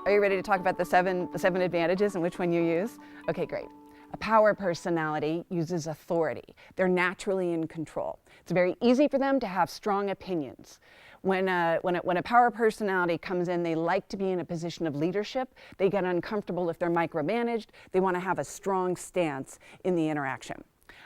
Are you ready to talk about the seven advantages and which one you use? Okay, great. A power personality uses authority. They're naturally in control. It's very easy for them to have strong opinions. When a power personality comes in, they like to be in a position of leadership. They get uncomfortable if they're micromanaged. They want to have a strong stance in the interaction.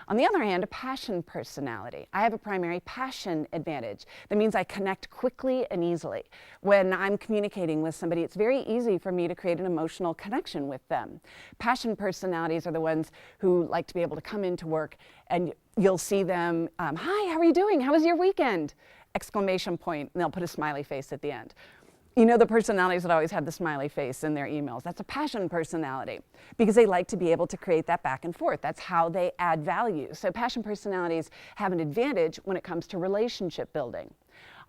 On the other hand, a passion personality. I have a primary passion advantage. That means I connect quickly and easily. When I'm communicating with somebody, it's very easy for me to create an emotional connection with them. Passion personalities are the ones who like to be able to come into work and you'll see them, hi, how are you doing? How was your weekend? Exclamation point, and they'll put a smiley face at the end. You know the personalities that always have the smiley face in their emails. That's a passion personality because they like to be able to create that back and forth. That's how they add value. So passion personalities have an advantage when it comes to relationship building.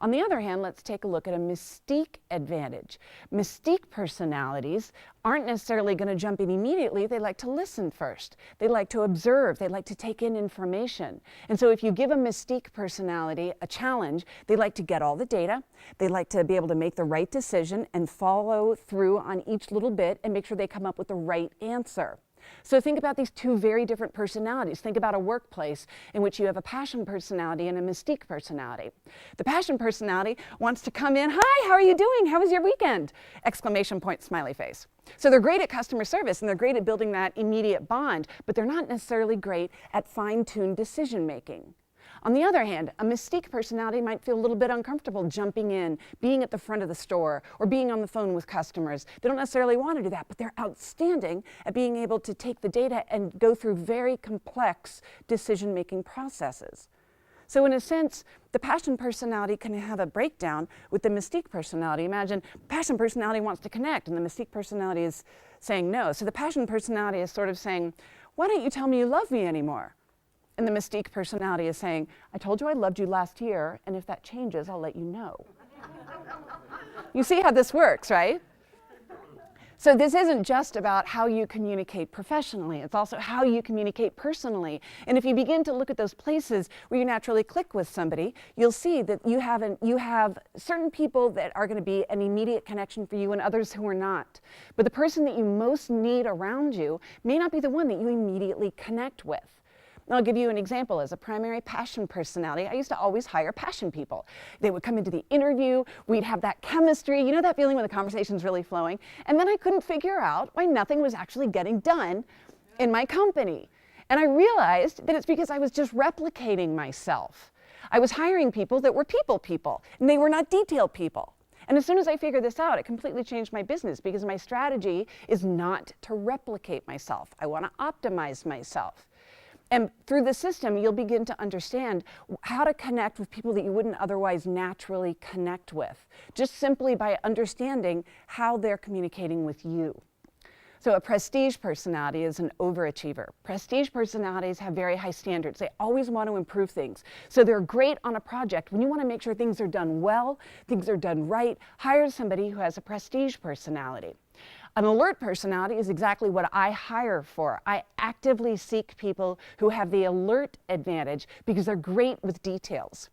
On the other hand, let's take a look at a mystique advantage. Mystique personalities aren't necessarily going to jump in immediately. They like to listen first. They like to observe. They like to take in information. And so if you give a mystique personality a challenge, they like to get all the data. They like to be able to make the right decision and follow through on each little bit and make sure they come up with the right answer. So think about these two very different personalities. Think about a workplace in which you have a passion personality and a mystique personality. The passion personality wants to come in, hi, how are you doing? How was your weekend? Exclamation point, smiley face. So they're great at customer service and they're great at building that immediate bond, but they're not necessarily great at fine-tuned decision making. On the other hand, a mystique personality might feel a little bit uncomfortable jumping in, being at the front of the store, or being on the phone with customers. They don't necessarily want to do that, but they're outstanding at being able to take the data and go through very complex decision-making processes. So in a sense, the passion personality can have a breakdown with the mystique personality. Imagine passion personality wants to connect and the mystique personality is saying no. So the passion personality is sort of saying, why don't you tell me you love me anymore? And the mystique personality is saying, I told you I loved you last year, and if that changes, I'll let you know. You see how this works, right? So this isn't just about how you communicate professionally, it's also how you communicate personally. And if you begin to look at those places where you naturally click with somebody, you'll see that you have certain people that are going to be an immediate connection for you and others who are not. But the person that you most need around you may not be the one that you immediately connect with. I'll give you an example. As a primary passion personality, I used to always hire passion people. They would come into the interview, we'd have that chemistry, you know that feeling when the conversation's really flowing, and then I couldn't figure out why nothing was actually getting done in my company. And I realized that it's because I was just replicating myself. I was hiring people that were people, and they were not detail people. And as soon as I figured this out, it completely changed my business because my strategy is not to replicate myself. I want to optimize myself. And through the system, you'll begin to understand how to connect with people that you wouldn't otherwise naturally connect with, just simply by understanding how they're communicating with you. So a prestige personality is an overachiever. Prestige personalities have very high standards. They always want to improve things. So they're great on a project. When you want to make sure things are done well, things are done right, hire somebody who has a prestige personality. An alert personality is exactly what I hire for. I actively seek people who have the alert advantage because they're great with details.